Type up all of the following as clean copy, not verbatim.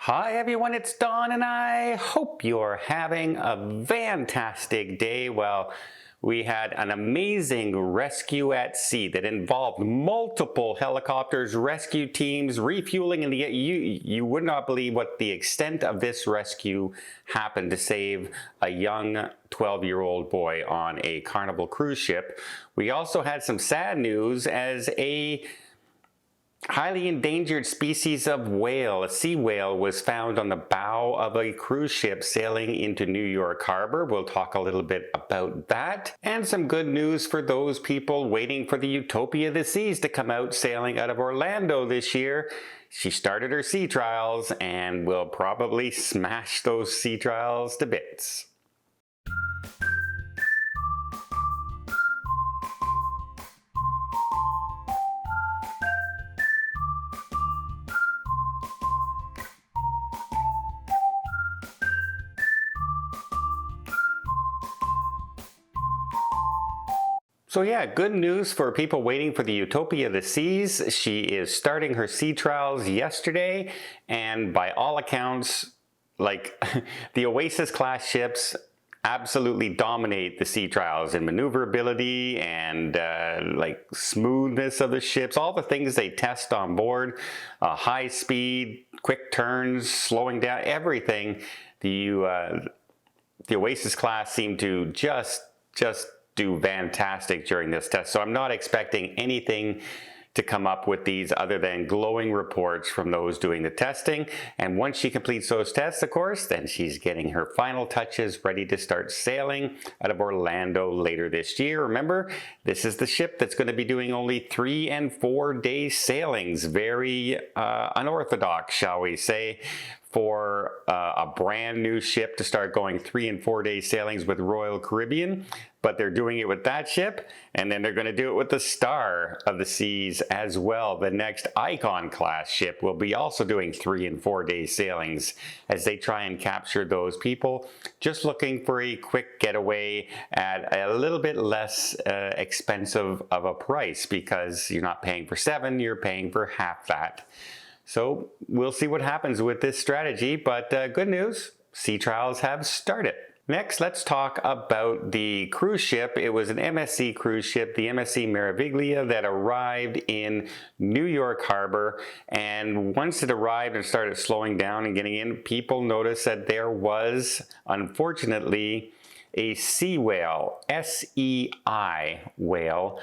Hi everyone, it's Don and I hope you're having a fantastic day. Well, we had an amazing rescue at sea that involved multiple helicopters, rescue teams, refueling, and you would not believe what the extent of this rescue happened to save a young 12-year-old boy on a Carnival cruise ship. We also had some sad news as a highly endangered species of whale, a sea whale, was found on the bow of a cruise ship sailing into New York Harbor. We'll talk a little bit about that. And some good news for those people waiting for the Utopia of the Seas to come out sailing out of Orlando this year. She started her sea trials and will probably smash those sea trials to bits. So yeah, good news for people waiting for the Utopia of the Seas. She is starting her sea trials yesterday, and by all accounts, like the Oasis class ships absolutely dominate the sea trials in maneuverability and like smoothness of the ships, all the things they test on board, high speed, quick turns, slowing down, everything. The Oasis class seemed to just do fantastic during this test. So I'm not expecting anything to come up with these other than glowing reports from those doing the testing. And once she completes those tests, of course, then she's getting her final touches ready to start sailing out of Orlando later this year. Remember, this is the ship that's going to be doing only 3 and 4 day sailings. Very unorthodox, shall we say, for a brand new ship to start going 3 and 4 day sailings with Royal Caribbean. But they're doing it with that ship, and then they're going to do it with the Star of the Seas as well. The next Icon class ship will be also doing 3 and 4 day sailings as they try and capture those people just looking for a quick getaway at a little bit less expensive of a price, because you're not paying for 7, you're paying for half that. So we'll see what happens with this strategy, but good news, sea trials have started. Next, let's talk about the cruise ship. It was an MSC cruise ship, the MSC Meraviglia, that arrived in New York Harbor. And once it arrived and started slowing down and getting in, people noticed that there was, unfortunately, a sea whale, SEI whale,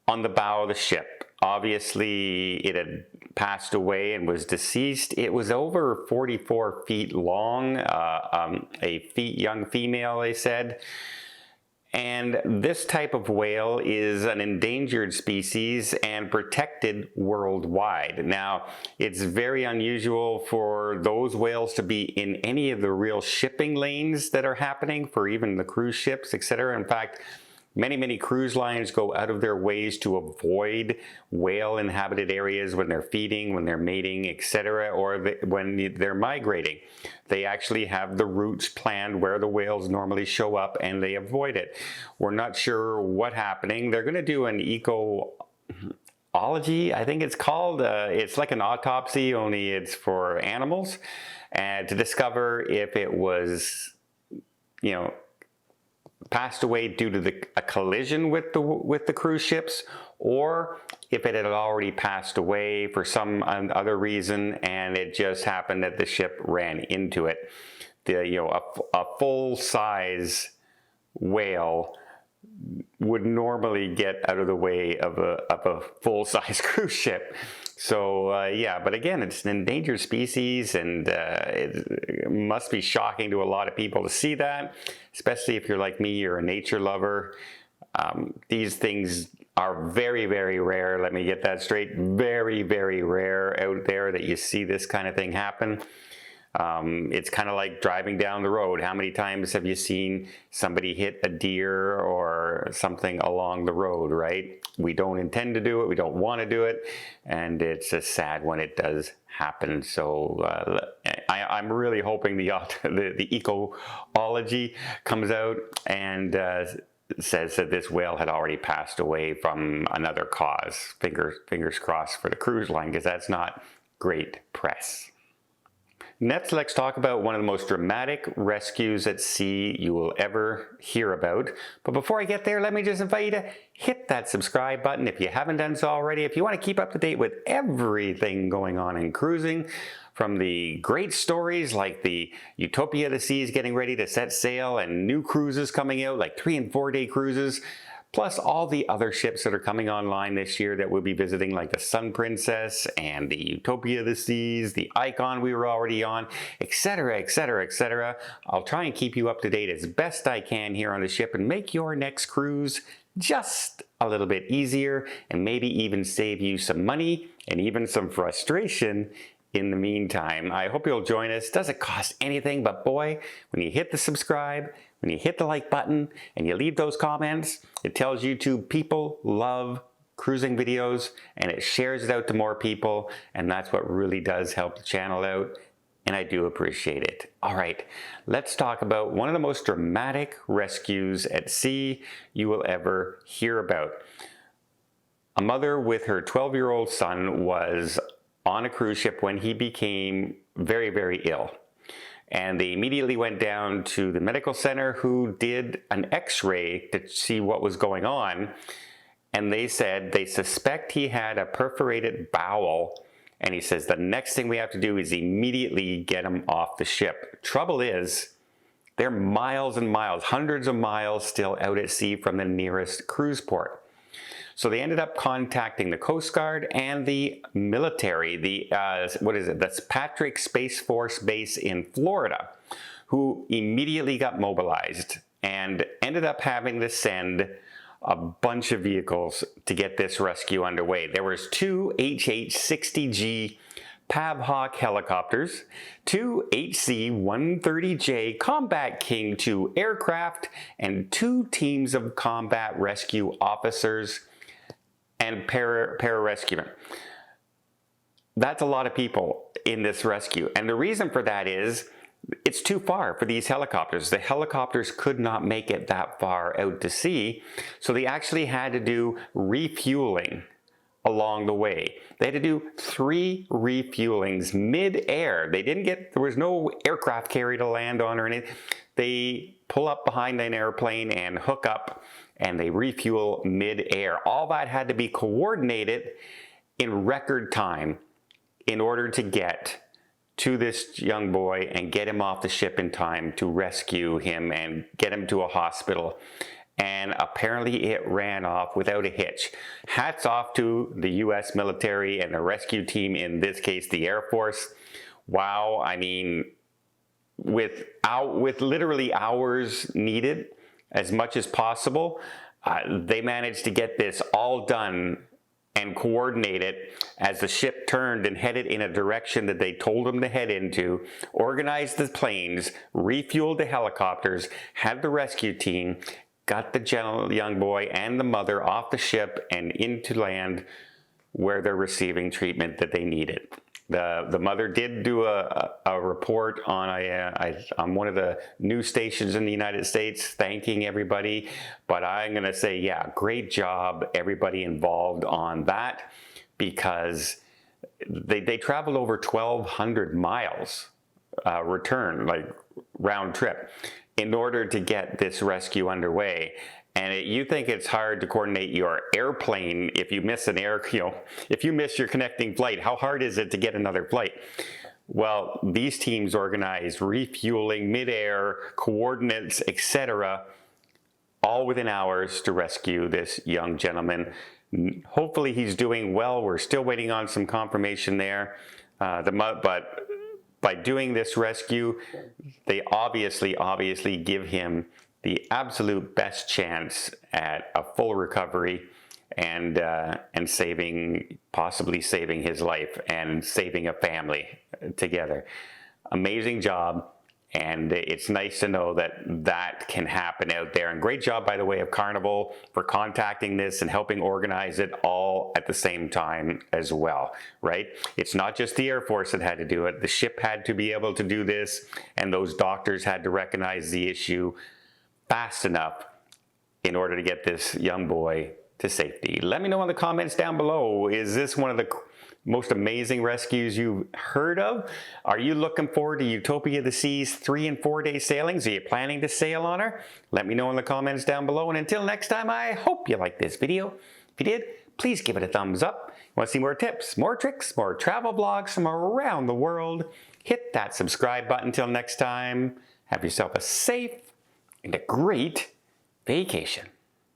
on the bow of the ship. Obviously, it had passed away and was deceased. It was over 44 feet long, a young female, they said. And this type of whale is an endangered species and protected worldwide. Now, it's very unusual for those whales to be in any of the real shipping lanes that are happening for even the cruise ships, etc. In fact, many cruise lines go out of their ways to avoid whale-inhabited areas when they're feeding, when they're mating, etc., or when they're migrating. They actually have the routes planned where the whales normally show up, and they avoid it. We're not sure what's happening. They're going to do an ecology, I think it's called. It's like an autopsy, only it's for animals, and to discover if it was, passed away due to a collision with the cruise ships, or if it had already passed away for some other reason and it just happened that the ship ran into it. A full-size whale would normally get out of the way of a full-size cruise ship. So yeah, but again, it's an endangered species, and it must be shocking to a lot of people to see that, especially if you're like me, you're a nature lover. These things are very rare. Let me get that straight. Very rare out there that you see this kind of thing happen. It's kind of like driving down the road. How many times have you seen somebody hit a deer or something along the road, right? We don't intend to do it. We don't want to do it. And it's sad when it does happen. So I'm really hoping the ecology comes out and says that this whale had already passed away from another cause. Fingers crossed for the cruise line, because that's not great press. Next, let's talk about one of the most dramatic rescues at sea you will ever hear about. But before I get there, let me just invite you to hit that subscribe button if you haven't done so already. If you want to keep up to date with everything going on in cruising, from the great stories like the Utopia of the Seas getting ready to set sail and new cruises coming out, like 3 and 4 day cruises, plus all the other ships that are coming online this year that we'll be visiting, like the Sun Princess and the Utopia of the Seas, the Icon we were already on, etc., etc., etc. I'll try and keep you up to date as best I can here on the ship and make your next cruise just a little bit easier and maybe even save you some money and even some frustration in the meantime. I hope you'll join us. Doesn't cost anything, but boy, when you hit the subscribe, when you hit the like button, and you leave those comments, it tells YouTube people love cruising videos, and it shares it out to more people, and that's what really does help the channel out, and I do appreciate it. All right, let's talk about one of the most dramatic rescues at sea you will ever hear about. A mother with her 12-year-old son was on a cruise ship when he became very, very ill. And they immediately went down to the medical center, who did an x-ray to see what was going on. And they said they suspect he had a perforated bowel. And he says the next thing we have to do is immediately get him off the ship. Trouble is, they're miles and miles, hundreds of miles still out at sea from the nearest cruise port. So they ended up contacting the Coast Guard and the military, that's Patrick Space Force Base in Florida, who immediately got mobilized and ended up having to send a bunch of vehicles to get this rescue underway. There was 2 HH-60G Pavhawk helicopters, 2 HC-130J Combat King II aircraft, and 2 teams of combat rescue officers and pararescuemen. That's a lot of people in this rescue. And the reason for that is it's too far for these helicopters. The helicopters could not make it that far out to sea. So they actually had to do refueling along the way. They had to do 3 refuelings mid-air. There was no aircraft carrier to land on or anything. They pull up behind an airplane and hook up, and they refuel mid-air. All that had to be coordinated in record time in order to get to this young boy and get him off the ship in time to rescue him and get him to a hospital. And apparently it ran off without a hitch. Hats off to the US military and the rescue team, in this case the Air Force. Wow, I mean, with literally hours needed, as much as possible, they managed to get this all done and coordinated as the ship turned and headed in a direction that they told them to head into, organized the planes, refueled the helicopters, had the rescue team, got the young boy and the mother off the ship and into land where they're receiving treatment that they needed. The mother did do a report on one of the news stations in the United States, thanking everybody. But I'm going to say, yeah, great job, everybody involved on that, because they traveled over 1,200 miles return, like round trip, in order to get this rescue underway. And you think it's hard to coordinate your airplane if you miss if you miss your connecting flight, how hard is it to get another flight? Well, these teams organized refueling, midair, coordinates, etc., all within hours to rescue this young gentleman. Hopefully he's doing well. We're still waiting on some confirmation there. But by doing this rescue, they obviously give him the absolute best chance at a full recovery and possibly saving his life and saving a family together. Amazing job. And it's nice to know that that can happen out there. And great job, by the way, of Carnival for contacting this and helping organize it all at the same time as well, right? It's not just the Air Force that had to do it. The ship had to be able to do this, and those doctors had to recognize the issue fast enough in order to get this young boy to safety. Let me know in the comments down below, is this one of the most amazing rescues you've heard of? Are you looking forward to Utopia of the Seas 3 and 4 day sailings? Are you planning to sail on her? Let me know in the comments down below. And until next time, I hope you liked this video. If you did, please give it a thumbs up. Want to see more tips, more tricks, more travel vlogs from around the world? Hit that subscribe button. Until next time, have yourself a safe and a great vacation.